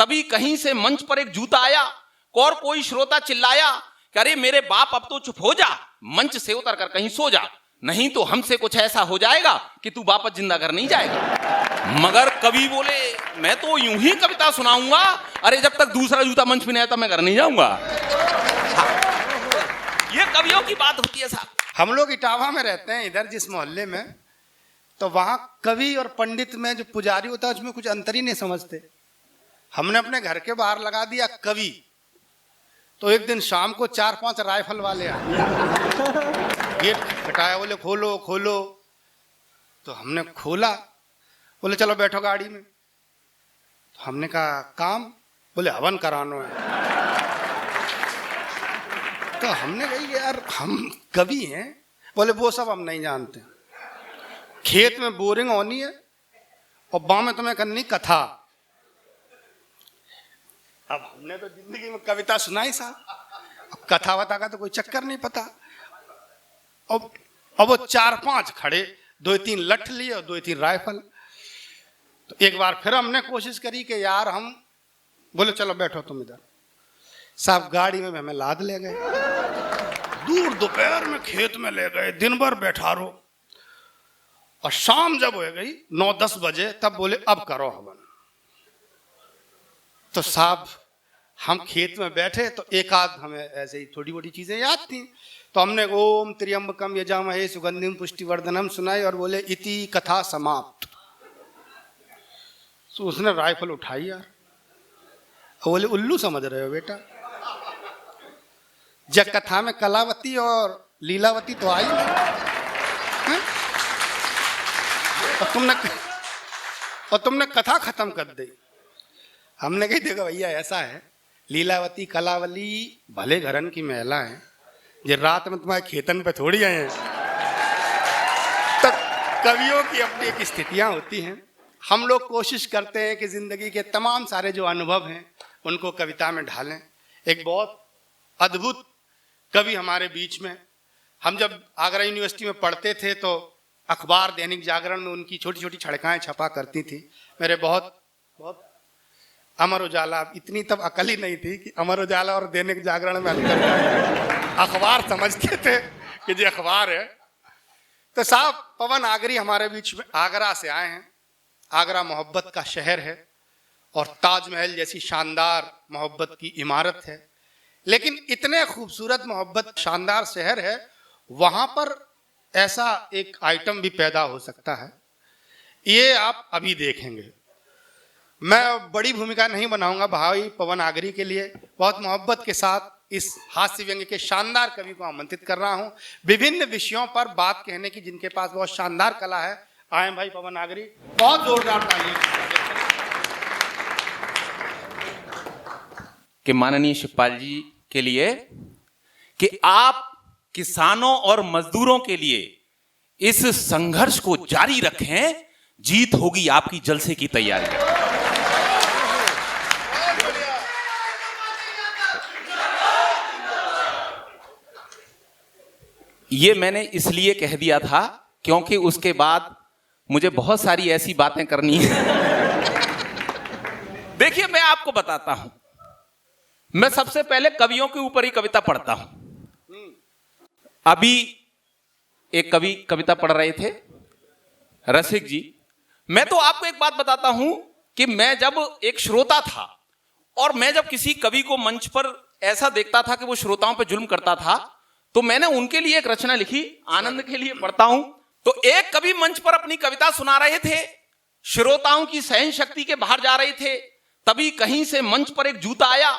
तभी कहीं से मंच पर एक जूता आया और कोई श्रोता चिल्लाया कि अरे मेरे बाप अब तो चुप हो जा, मंच से उतर कर कहीं सो जा, नहीं तो हमसे कुछ ऐसा हो जाएगा कि तू वापस जिंदा घर नहीं जाएगा। मगर कवि बोले मैं तो यूं ही कविता सुनाऊंगा, अरे जब तक दूसरा जूता मंच पे नहीं आता मैं घर नहीं जाऊंगा। हाँ। ये कवियों की बात होती है साहब। हम लोग इटावा में रहते हैं, इधर जिस मोहल्ले में, तो वहां कवि और पंडित में जो पुजारी होता है उसमें कुछ अंतर ही नहीं समझते। हमने अपने घर के बाहर लगा दिया कवि, तो एक दिन शाम को 4-5 राइफल वाले आए, गेट खटाया, बोले खोलो खोलो। तो हमने खोला, बोले चलो बैठो गाड़ी में। तो हमने कहा काम, बोले हवन करानो है। तो हमने कही यार हम कवि हैं, बोले वो सब हम नहीं जानते, खेत में बोरिंग होनी है और बाँ में तुम्हें करनी कथा। अब हमने तो जिंदगी में कविता सुनाई साहब, अब कथा वथा का तो कोई चक्कर नहीं पता। अब वो 4-5 खड़े, 2-3 लठ लिए और 2-3 राइफल। तो एक बार फिर हमने कोशिश करी कि यार हम, बोले चलो बैठो तुम इधर। साहब गाड़ी में हमें लाद ले गए, दूर दोपहर में खेत में ले गए, दिन भर बैठा रहो। और शाम जब हो गई 9-10 बजे, तब बोले अब करो हवन। तो साहब हम खेत में बैठे, तो एक आध हमें ऐसे ही थोड़ी मोटी चीजें याद थी, तो हमने ओम त्र्यंबकम यजामहे सुगंधिम पुष्टिवर्धनम सुनाई और बोले इति कथा समाप्त। तो उसने राइफल उठाई यार, बोले उल्लू समझ रहे हो बेटा, जब कथा में कलावती और लीलावती तो आई नहीं, और तुमने कथा खत्म कर दी। हमने कही देखो भैया ऐसा है, लीलावती कलावली भले घरन की महिला है, ये रात में तुम्हारे खेतन पे थोड़ी आए हैं। तो कवियों की अपनी एक स्थितियां होती हैं। हम लोग कोशिश करते हैं कि जिंदगी के तमाम सारे जो अनुभव हैं उनको कविता में ढालें। एक बहुत अद्भुत कवि हमारे बीच में, हम जब आगरा यूनिवर्सिटी में पढ़ते थे तो अखबार दैनिक जागरण में उनकी छोटी छोटी छड़काएं छपा करती थी। मेरे बहुत अमर उजाला, इतनी तब अकल ही नहीं थी कि अमर उजाला और दैनिक जागरण में अंतर है। अखबार समझते थे कि ये अखबार है। तो साहब पवन आगरी हमारे बीच में आगरा से आए हैं। आगरा मोहब्बत का शहर है और ताजमहल जैसी शानदार मोहब्बत की इमारत है, लेकिन इतने खूबसूरत मोहब्बत शानदार शहर है, वहां पर ऐसा एक आइटम भी पैदा हो सकता है। ये आप अभी देखेंगे। मैं बड़ी भूमिका नहीं बनाऊंगा भाई पवन आगरी के लिए, बहुत मोहब्बत के साथ इस हास्य व्यंग्य के शानदार कवि को आमंत्रित कर रहा हूं विभिन्न विषयों पर बात कहने की, जिनके पास बहुत शानदार कला है। आए भाई पवन आगरी, बहुत जोरदार तालियां कि माननीय शिवपाल जी के लिए कि आप किसानों और मजदूरों के लिए इस संघर्ष को जारी रखें, जीत होगी आपकी जलसे की तैयारी। ये मैंने इसलिए कह दिया था क्योंकि उसके बाद मुझे बहुत सारी ऐसी बातें करनी है। देखिए मैं आपको बताता हूं, मैं सबसे पहले कवियों के ऊपर ही कविता पढ़ता हूं। अभी एक कवि कविता पढ़ रहे थे, रसिक जी। मैं तो आपको एक बात बताता हूं कि मैं जब एक श्रोता था और मैं जब किसी कवि को मंच पर ऐसा देखता था कि वो श्रोताओं पर जुल्म करता था, तो मैंने उनके लिए एक रचना लिखी, आनंद के लिए पढ़ता हूं। तो एक कवि मंच पर अपनी कविता सुना रहे थे, श्रोताओं की सहन शक्ति के बाहर जा रहे थे, तभी कहीं से मंच पर एक जूता आया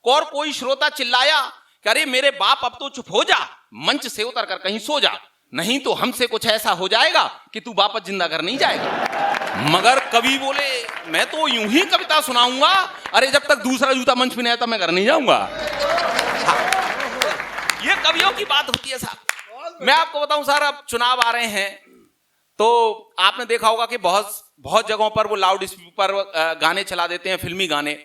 और कोई श्रोता चिल्लाया कि अरे मेरे बाप अब तो चुप हो जा, मंच से उतर कर कहीं सो जा, नहीं तो हमसे कुछ ऐसा हो जाएगा कि तू वापस जिंदा घर नहीं जाएगा। मगर कवि बोले मैं तो यूं ही कविता सुनाऊंगा, अरे जब तक दूसरा जूता मंच पे नहीं आता मैं घर नहीं जाऊंगा। ये कवियों की बात होती है साहब। मैं आपको बताऊं सर, अब चुनाव आ रहे हैं तो आपने देखा होगा कि बहुत जगहों पर वो लाउड स्पीकर पर गाने चला देते हैं, फिल्मी गाने,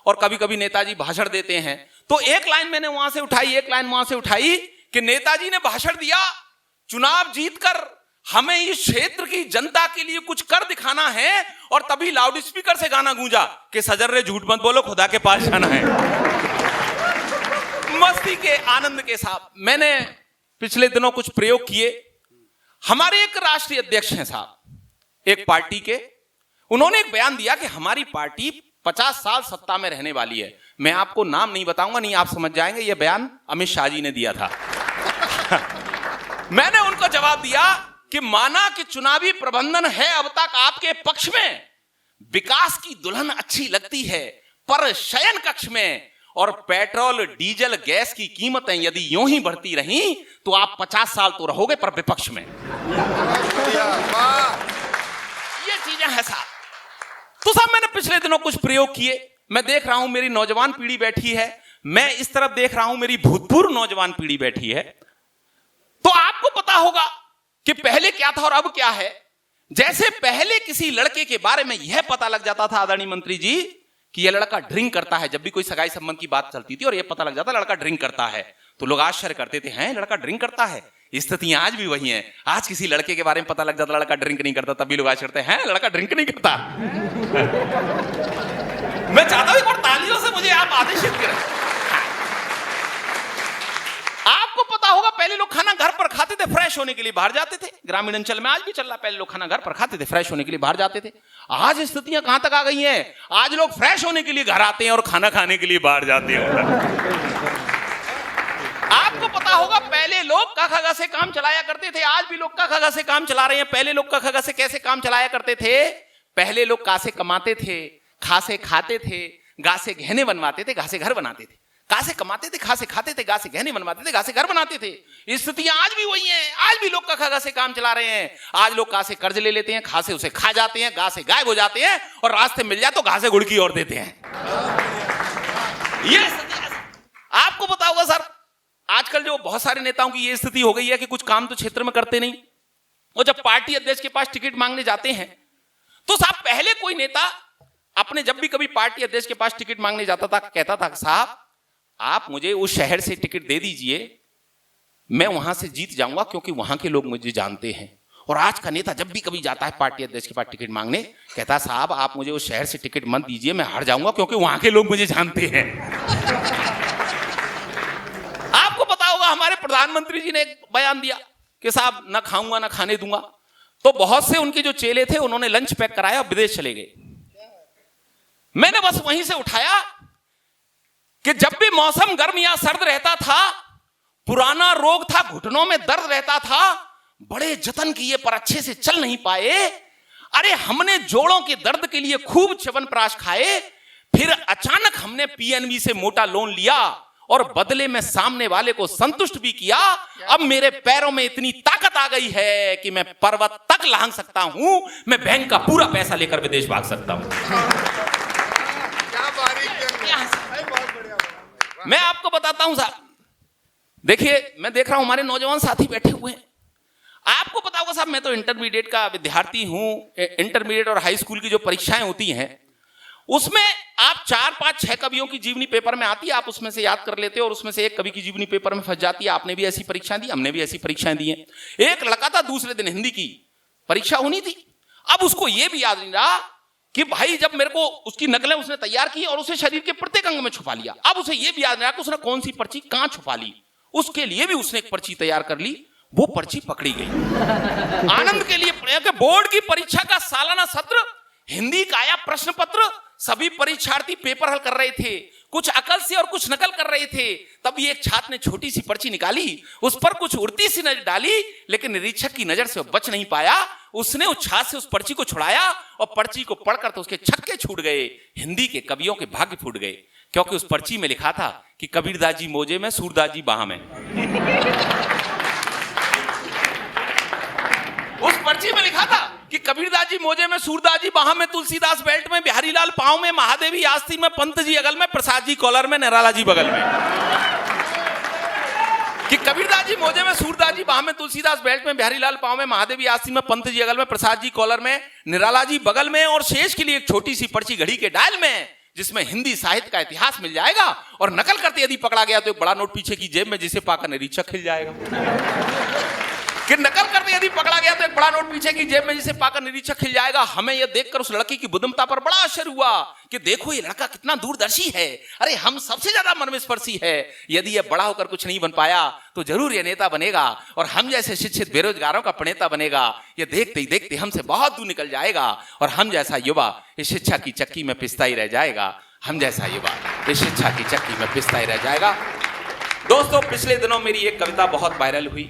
और कभी कभी नेताजी भाषण देते हैं। तो एक लाइन मैंने वहां से उठाई, एक लाइन वहां से उठाई कि नेताजी ने भाषण दिया, चुनाव जीतकर हमें इस क्षेत्र की जनता के लिए कुछ कर दिखाना है, और तभी लाउड स्पीकर से गाना गूंजा कि सजर रे झूठ मत बोलो, खुदा के पास जाना है। मस्ती के आनंद के साथ मैंने पिछले दिनों कुछ प्रयोग किए। हमारे एक राष्ट्रीय अध्यक्ष हैं साहब, एक पार्टी के, उन्होंने एक बयान दिया कि हमारी पार्टी 50 साल सत्ता में रहने वाली है। मैं आपको नाम नहीं बताऊंगा, नहीं आप समझ जाएंगे, यह बयान अमित शाह जी ने दिया था। मैंने उनको जवाब दिया कि माना कि चुनावी प्रबंधन है अब तक आपके पक्ष में, विकास की दुल्हन अच्छी लगती है पर शयन कक्ष में, और पेट्रोल डीजल गैस की कीमतें यदि यूं ही बढ़ती रहीं तो आप 50 साल तो रहोगे पर विपक्ष में। ये चीजें हैं साहब। तो साहब मैंने पिछले दिनों कुछ प्रयोग किए। मैं देख रहा हूं मेरी नौजवान पीढ़ी बैठी है, मैं इस तरफ देख रहा हूं मेरी भूतपूर्व नौजवान पीढ़ी बैठी है। तो आपको पता होगा कि पहले क्या था और अब क्या है। जैसे पहले किसी लड़के के बारे में यह पता लग जाता था आदरणीय मंत्री जी कि यह लड़का ड्रिंक करता है, जब भी कोई सगाई संबंध की बात चलती थी और यह पता लग जाता लड़का ड्रिंक करता है, तो लोग आश्चर्य करते थे, हैं लड़का ड्रिंक करता है। स्थितियां आज भी वही हैं। आज किसी लड़के के बारे में पता लग जाता लड़का ड्रिंक नहीं करता, तभी लोग आश्चर्य करते हैं लड़का ड्रिंक नहीं करता। मैं चाहता हूं और तालियों से मुझे आप आदेशित करें। आपको पता होगा पहले लोग खाना घर पर खाते थे, फ्रेश होने के लिए बाहर जाते थे। ग्रामीण अंचल में आज भी चल रहा है, पहले लोग खाना घर पर खाते थे, फ्रेश होने के लिए बाहर जाते थे। आज स्थितियां कहां तक आ गई हैं, आज लोग फ्रेश होने के लिए घर आते हैं और खाना खाने के लिए बाहर जाते हैं। आपको पता होगा पहले लोग क ख ग से काम चलाया करते थे, आज भी लोग क ख ग से काम चला रहे हैं। पहले लोग क ख ग से कैसे काम चलाया करते थे, पहले लोग का से कमाते थे, खा से खाते थे, गा से गहने बनवाते थे, गा से घर बनाते थे। का से कमाते थे, खा से खाते थे, गा से गहने बनवाते थे, गा से घर बनाते थे। स्थितियां आज भी वही हैं। आज भी लोग क ख ग से काम चला रहे हैं। आज लोग का से कर्ज ले लेते हैं, खा से उसे खा जाते हैं, गा से गायब हो जाते हैं, और रास्ते मिल जाए तो घा से गुड़की और देते हैं। ये आपको पता होगा सर, आजकल जो बहुत सारे नेताओं की ये स्थिति हो गई है कि कुछ काम तो क्षेत्र में करते नहीं, और जब पार्टी अध्यक्ष के पास टिकट मांगने जाते हैं तो साहब पहले कोई नेता अपने जब भी कभी पार्टी अध्यक्ष के पास टिकट मांगने जाता था, कहता था साहब आप मुझे उस शहर से टिकट दे दीजिए, मैं वहां से जीत जाऊंगा क्योंकि वहां के लोग मुझे जानते हैं। और आज का नेता जब भी कभी जाता है पार्टी अध्यक्ष के पास टिकट मांगने, कहता है साहब आप मुझे उस शहर से टिकट मत दीजिए, मैं हार जाऊंगा क्योंकि वहां के लोग मुझे जानते हैं। आपको पता होगा हमारे प्रधानमंत्री जी ने एक बयान दिया कि साहब ना खाऊंगा ना खाने दूंगा, तो बहुत से उनके जो चेले थे उन्होंने लंच पैक कराया और विदेश चले गए। मैंने बस वहीं से उठाया कि जब भी मौसम गर्म या सर्द रहता था, पुराना रोग था, घुटनों में दर्द रहता था, बड़े जतन किए पर अच्छे से चल नहीं पाए। अरे हमने जोड़ों के दर्द के लिए खूब च्यवनप्राश खाए, फिर अचानक हमने पीएनबी से मोटा लोन लिया और बदले में सामने वाले को संतुष्ट भी किया। अब मेरे पैरों में इतनी ताकत आ गई है कि मैं पर्वत तक लांघ सकता हूं, मैं बैंक का पूरा पैसा लेकर विदेश भाग सकता हूं। मैं आपको बताता हूं साहब, देखिए मैं देख रहा हूं हमारे नौजवान साथी बैठे हुए हैं। आपको पता होगा साहब मैं तो इंटरमीडिएट का विद्यार्थी हूं। इंटरमीडिएट और हाई स्कूल की जो परीक्षाएं होती हैं उसमें आप 4-5-6 कवियों की जीवनी पेपर में आती है, आप उसमें से याद कर लेते हो और उसमें से एक कवि की जीवनी पेपर में फंस जाती है। आपने भी ऐसी परीक्षाएं दी, हमने भी ऐसी परीक्षाएं दी हैं। एक लड़का था, दूसरे दिन हिंदी की परीक्षा होनी थी, अब उसको यह भी याद नहीं रहा कि भाई जब मेरे को उसकी नकलें उसने तैयार की और उसे शरीर के प्रत्येक अंग में छुपा लिया। अब उसे यह भी याद नहीं रहा कि उसने कौन सी पर्ची कहां छुपा ली। उसके लिए भी उसने एक पर्ची तैयार कर ली, वो पर्ची पकड़ी गई। आनंद के लिए बोर्ड की परीक्षा का सालाना सत्र, हिंदी का आया प्रश्न पत्र, सभी परीक्षार्थी पेपर हल कर रहे थे, कुछ अकल से और कुछ नकल कर रहे थे। तभी एक छात्र ने छोटी सी पर्ची निकाली, उस पर कुछ उड़ती सी नजर डाली, लेकिन निरीक्षक की नजर से बच नहीं पाया। उसने उस छात्र से उस पर्ची को छुड़ाया और पर्ची को पढ़कर तो उसके छक्के छूट गए। हिंदी के कवियों के भाग्य फूट गए, क्योंकि उस पर्ची में लिखा था कि कबीरदास जी मोजे में, सूरदास जी बाह में। उस पर्ची में लिखा था कि कबीरदास जी मोजे में, सूरदास जी बाह में, तुलसीदास बेल्ट में, बिहारी लाल पांव में, महादेवी आस्तीन में, पंत जी अगल में, प्रसाद जी कॉलर में, निराला जी बगल में। कि कबीरदास जी मोजे में, सूरदास जी बाह में, तुलसीदास बेल्ट में, बिहारी लाल पांव में, महादेवी आस्तीन में, पंत जी अगल में, प्रसाद जी कॉलर में, निराला जी बगल में, और शेष के लिए एक छोटी सी पर्ची घड़ी के डायल में, जिसमें हिंदी साहित्य का इतिहास मिल जाएगा। और नकल करते यदि पकड़ा गया तो एक बड़ा नोट पीछे की जेब में, जिसे पाकर निरीक्षक खिल जाएगा। कि नकल करने यदि पकड़ा गया तो एक बड़ा नोट पीछे की जेब में जिसे पाकर निरीक्षक खिल जाएगा। हमें यह देखकर उस लड़की की बुद्धिमत्ता पर बड़ा आश्चर्य हुआ कि देखो ये लड़का कितना दूरदर्शी है, अरे हम सबसे ज्यादा मर्मस्पर्शी है। यदि यह बड़ा होकर कुछ नहीं बन पाया तो जरूर ये नेता बनेगा और हम जैसे शिक्षित बेरोजगारों का प्रणेता बनेगा। ये देखते ही देखते हमसे बहुत दूर निकल जाएगा और हम जैसा युवा इस शिक्षा की चक्की में पिसता ही रह जाएगा। हम जैसा युवा इस शिक्षा की चक्की में पिसता ही रह जाएगा। दोस्तों, पिछले दिनों मेरी एक कविता बहुत वायरल हुई,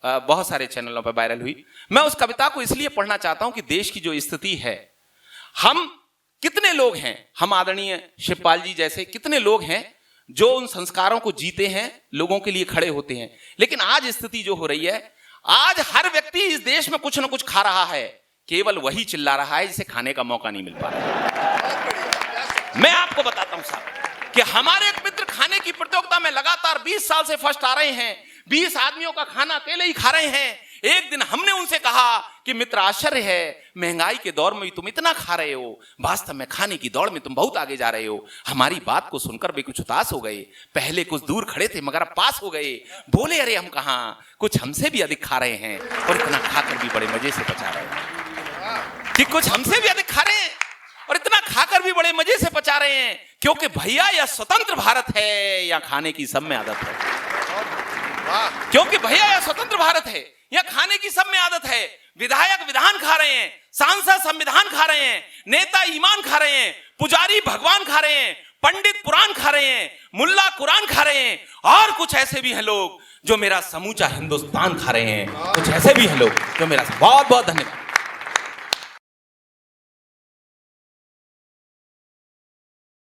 बहुत सारे चैनलों पर वायरल हुई। मैं उस कविता को इसलिए पढ़ना चाहता हूं कि देश की जो स्थिति है, हम कितने लोग हैं, हम आदरणीय शिवपाल जी जैसे कितने लोग हैं जो उन संस्कारों को जीते हैं, लोगों के लिए खड़े होते हैं। लेकिन आज स्थिति जो हो रही है, आज हर व्यक्ति इस देश में कुछ ना कुछ खा रहा है, केवल वही चिल्ला रहा है जिसे खाने का मौका नहीं मिल पा रहा। मैं आपको बताता हूं साहब कि हमारे एक मित्र खाने की प्रतियोगिता में लगातार 20 साल से फर्स्ट आ रहे हैं, 20 आदमियों का खाना अकेले ही खा रहे हैं। एक दिन हमने उनसे कहा कि मित्र, आश्चर्य है, महंगाई के दौर में भी तुम इतना खा रहे हो, वास्तव में खाने की दौड़ में तुम बहुत आगे जा रहे हो। हमारी बात को सुनकर वे कुछ उदास हो गए। पहले कुछ दूर खड़े थे मगर अब पास हो गए। बोले, अरे हम कहां, कुछ हमसे भी अधिक खा रहे हैं और इतना खाकर भी बड़े मजे से पचा रहे हैं। कि कुछ हमसे भी अधिक खा रहे हैं और इतना खाकर भी बड़े मजे से पचा रहे हैं, क्योंकि भैया यह स्वतंत्र भारत है या खाने की सब में आदत है। क्योंकि भैया यह स्वतंत्र भारत है या खाने की सब में आदत है। विधायक विधान खा रहे हैं, सांसद संविधान खा रहे हैं, नेता ईमान खा रहे हैं, पुजारी भगवान खा रहे हैं, पंडित पुराण खा रहे हैं, मुल्ला कुरान खा रहे हैं, और कुछ ऐसे भी हैं लोग जो मेरा समूचा हिंदुस्तान खा रहे हैं। कुछ ऐसे भी हैं लोग जो मेरा। बहुत बहुत धन्यवाद।